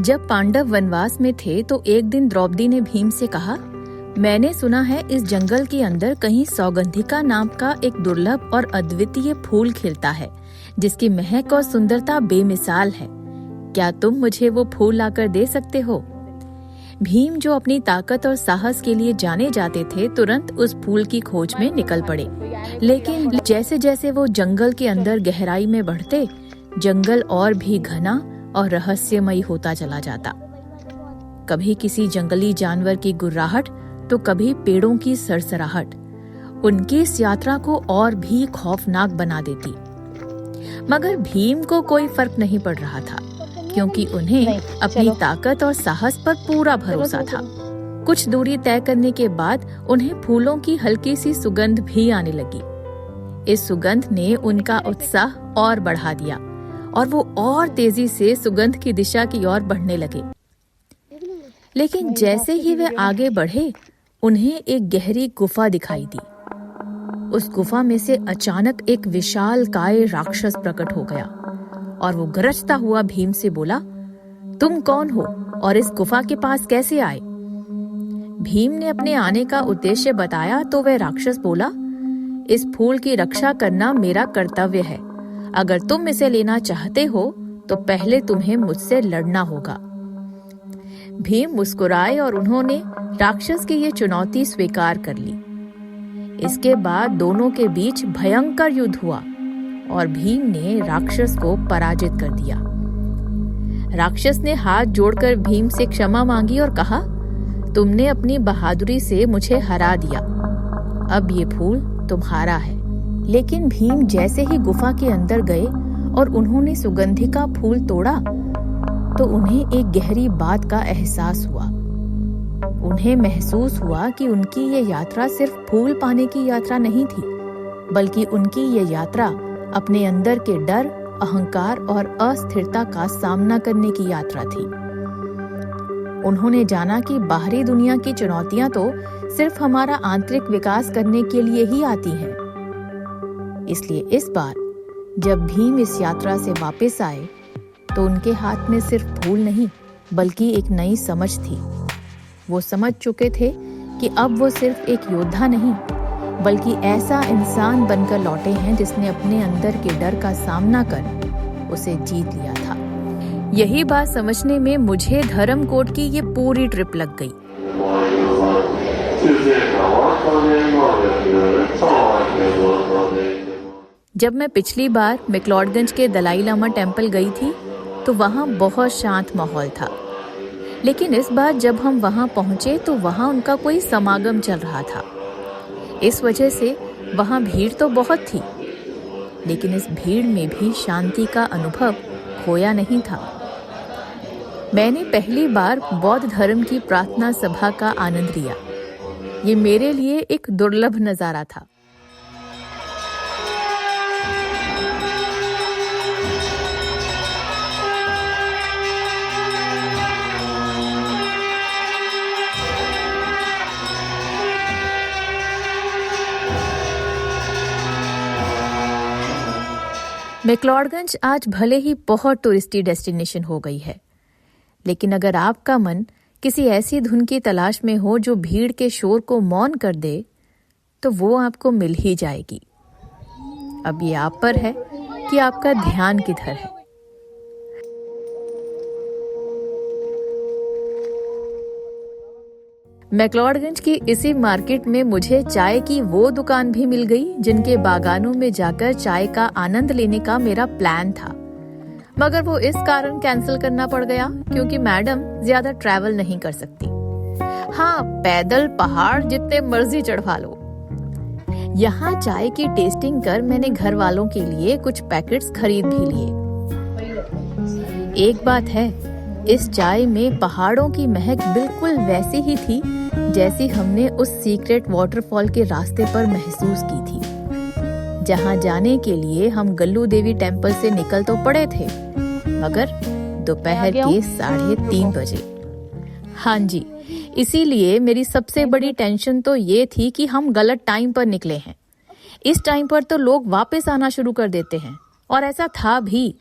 जब पांडव वनवास में थे तो एक दिन द्रौपदी ने भीम से कहा, मैंने सुना है इस जंगल के अंदर कहीं सौगंधिका नाम का एक दुर्लभ और अद्वितीय फूल खिलता है जिसकी महक और सुंदरता बेमिसाल है। क्या तुम मुझे वो फूल लाकर दे सकते हो? भीम, जो अपनी ताकत और साहस के लिए जाने जाते थे, तुरंत उस फूल की खोज में निकल पड़े। लेकिन जैसे जैसे वो जंगल के अंदर गहराई में बढ़ते, जंगल और भी घना और रहस्यमयी होता चला जाता। कभी किसी जंगली जानवर की गुर्राहट तो कभी पेड़ों की सरसराहट उनकी इस यात्रा को और भी खौफनाक बना देती। मगर भीम को कोई फर्क नहीं पड़ रहा था, क्योंकि उन्हें अपनी ताकत और साहस पर पूरा भरोसा था। कुछ दूरी तय करने के बाद उन्हें फूलों की हल्की सी सुगंध भी आने लगी। इस सुगंध ने उनका उत्साह और बढ़ा दिया और वो और तेजी से सुगंध की दिशा की ओर बढ़ने लगे। लेकिन जैसे ही वे आगे बढ़े, उन्हें एक गहरी गुफा दिखाई दी। उस गुफा में से अचानक एक विशाल काय राक्षस प्रकट हो गया और वो गरजता हुआ भीम से बोला, तुम कौन हो और इस गुफा के पास कैसे आए? भीम ने अपने आने का उद्देश्य बताया तो वह राक्षस बोला, इस फूल की रक्षा करना मेरा कर्तव्य है। अगर तुम इसे लेना चाहते हो तो पहले तुम्हें मुझसे लड़ना होगा। भीम मुस्कुराए और उन्होंने राक्षस की ये चुनौती स्वीकार कर ली। इसके बाद दोनों के बीच भयंकर युद्ध हुआ और भीम ने राक्षस को पराजित कर दिया। राक्षस ने हाथ जोड़कर भीम से क्षमा मांगी और कहा, तुमने अपनी बहादुरी से मुझे हरा दिया। अब ये फूल तुम्हारा है। लेकिन भीम जैसे ही गुफा के अंदर गए और उन्होंने सुगंधिका फूल तोड़ा तो उन्हें एक गहरी बात का एहसास हुआ। उन्हें महसूस हुआ कि उनकी ये यात्रा सिर्फ फूल पाने की यात्रा नहीं थी, बल्कि उनकी ये यात्रा अपने अंदर के डर, अहंकार और अस्थिरता का सामना करने की यात्रा थी। उन्होंने जाना कि बाहरी दुनिया की चुनौतियां तो सिर्फ हमारा आंतरिक विकास करने के लिए ही आती हैं। इसलिए इस बार जब भीम इस यात्रा से वापस आए तो उनके हाथ में सिर्फ फूल नहीं, बल्कि एक नई समझ थी। वो समझ चुके थे कि अब वो सिर्फ एक योद्धा नहीं, बल्कि ऐसा इंसान बनकर लौटे हैं जिसने अपने अंदर के डर का सामना कर उसे जीत लिया था। यही बात समझने में मुझे धर्मकोट की ये पूरी ट्रिप लग गई। जब मैं पिछली बार मैक्लोडगंज के दलाई लामा टेम्पल गई थी तो वहाँ बहुत शांत माहौल था। लेकिन इस बार जब हम वहाँ पहुँचे तो वहाँ उनका कोई समागम चल रहा था। इस वजह से वहाँ भीड़ तो बहुत थी, लेकिन इस भीड़ में भी शांति का अनुभव खोया नहीं था। मैंने पहली बार बौद्ध धर्म की प्रार्थना सभा का आनंद लिया। ये मेरे लिए एक दुर्लभ नजारा था। मैक्लोडगंज आज भले ही बहुत टूरिस्टी डेस्टिनेशन हो गई है, लेकिन अगर आपका मन किसी ऐसी धुन की तलाश में हो जो भीड़ के शोर को मौन कर दे, तो वो आपको मिल ही जाएगी। अब ये आप पर है कि आपका ध्यान किधर है। मैक्लोडगंज की इसी मार्केट में मुझे चाय की वो दुकान भी मिल गई जिनके बागानों में जाकर चाय का आनंद लेने का मेरा प्लान था, मगर वो इस कारण कैंसिल करना पड़ गया क्योंकि मैडम ज्यादा ट्रैवल नहीं कर सकती। हाँ, पैदल पहाड़ जितने मर्जी चढ़वा लो। यहाँ चाय की टेस्टिंग कर मैंने घर वालों के लिए कुछ पैकेट्स खरीद भी लिए। एक बात है, इस चाय में पहाड़ों की महक बिल्कुल वैसी ही थी जैसी हमने उस सीक्रेट वाटरफॉल के रास्ते पर महसूस की थी, जहां जाने के लिए हम गल्लू देवी टेम्पल से निकल तो पड़े थे, मगर दोपहर के 3:30 बजे। हाँ जी, इसीलिए मेरी सबसे बड़ी टेंशन तो ये थी कि हम गलत टाइम पर निकले हैं। इस टाइम पर तो लोग वापस आना शुरू कर देते हैं, और ऐसा था भी।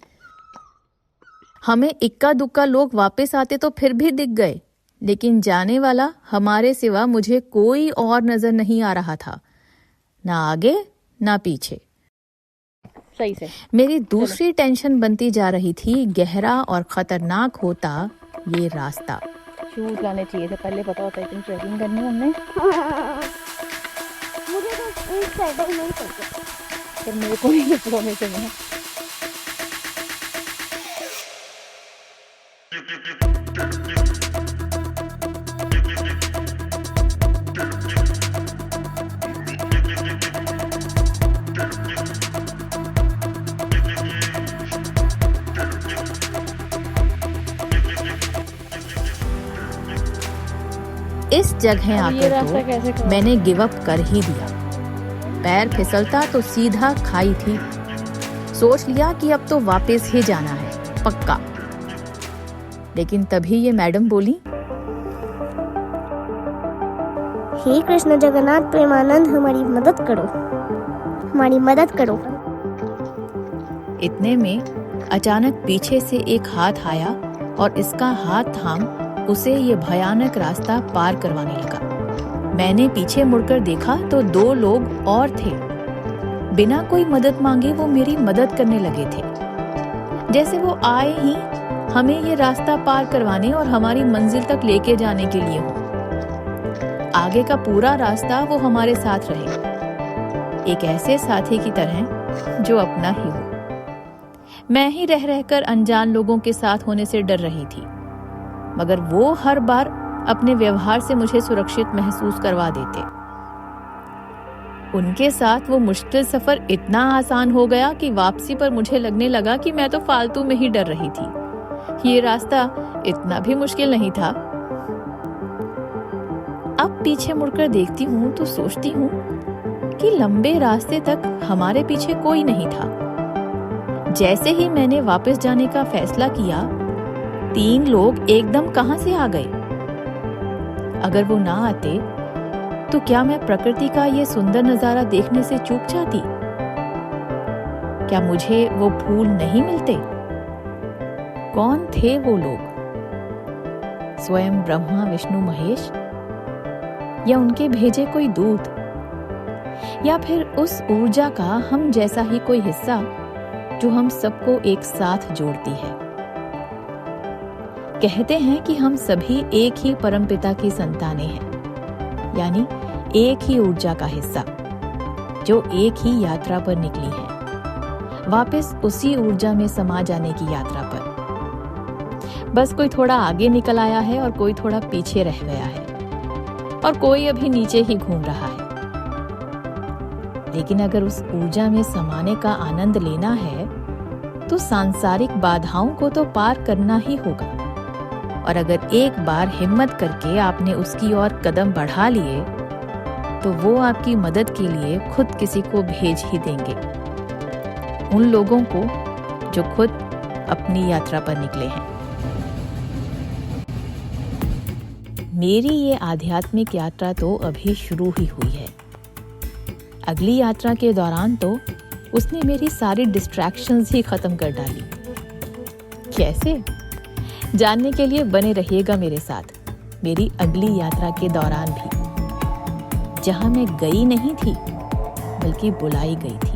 हमें इक्का दुक्का लोग वापस आते तो फिर भी दिख गए, लेकिन जाने वाला हमारे सिवा मुझे कोई और नजर नहीं आ रहा था, ना आगे ना पीछे। सही से मेरी दूसरी टेंशन बनती जा रही थी, गहरा और खतरनाक होता ये रास्ता। शूज लाने चाहिए थे, पहले पता होता है इतनी ट्रैकिंग करनी हमने। मुझे तो इस साइड नहीं चाहिए, फिर मेरे को नहीं लगता में से मैं इस जगह ये आकर रास्ता कैसे तो मैंने गिव अप कर ही दिया। पैर फिसलता तो सीधा खाई थी। सोच लिया कि अब तो वापस ही जाना है पक्का। लेकिन तभी ये मैडम बोली, हे कृष्ण जगन्नाथ प्रेमानंद, हमारी मदद करो, हमारी मदद करो। इतने में अचानक पीछे से एक हाथ आया और इसका हाथ थाम उसे ये भयानक रास्ता पार करवाने लगा। मैंने पीछे मुड़कर देखा तो 2 लोग और थे। बिना कोई मदद मांगे वो मेरी मदद करने लगे थे, जैसे वो आए ही हमें ये रास्ता पार करवाने और हमारी मंजिल तक लेके जाने के लिए हो। आगे का पूरा रास्ता वो हमारे साथ रहे, एक ऐसे साथी की तरह जो अपना ही हो। मैं ही रह रहकर अनजान लोगों के साथ होने से डर रही थी, मगर वो हर बार अपने व्यवहार से मुझे सुरक्षित महसूस करवा देते। उनके साथ वो मुश्किल सफर इतना आसान हो गया कि वापसी पर मुझे लगने लगा कि मैं तो फालतू में ही डर रही थी। ये रास्ता इतना भी मुश्किल नहीं था। अब पीछे मुड़कर देखती हूँ तो सोचती हूँ कि लंबे रास्ते तक हमारे पीछे कोई नहीं था। जैसे ही मैंने वापस जाने का फैसला किया, 3 लोग एकदम कहां से आ गए। अगर वो ना आते तो क्या मैं प्रकृति का ये सुंदर नजारा देखने से चूक जाती? क्या मुझे वो फूल नहीं मिलते? कौन थे वो लोग? स्वयं ब्रह्मा विष्णु महेश, या उनके भेजे कोई दूत, या फिर उस ऊर्जा का हम जैसा ही कोई हिस्सा जो हम सबको एक साथ जोड़ती है। कहते हैं कि हम सभी एक ही परमपिता की संतानें हैं, यानी एक ही ऊर्जा का हिस्सा जो एक ही यात्रा पर निकली है, वापस उसी ऊर्जा में समा जाने की यात्रा पर। बस कोई थोड़ा आगे निकल आया है और कोई थोड़ा पीछे रह गया है, और कोई अभी नीचे ही घूम रहा है। लेकिन अगर उस ऊर्जा में समाने का आनंद लेना है तो सांसारिक बाधाओं को तो पार करना ही होगा। और अगर एक बार हिम्मत करके आपने उसकी ओर कदम बढ़ा लिए तो वो आपकी मदद के लिए खुद किसी को भेज ही देंगे, उन लोगों को जो खुद अपनी यात्रा पर निकले हैं। मेरी ये आध्यात्मिक यात्रा तो अभी शुरू ही हुई है। अगली यात्रा के दौरान तो उसने मेरी सारी डिस्ट्रैक्शंस ही खत्म कर डाली। कैसे? जानने के लिए बने रहिएगा मेरे साथ मेरी अगली यात्रा के दौरान भी, जहां मैं गई नहीं थी बल्कि बुलाई गई थी।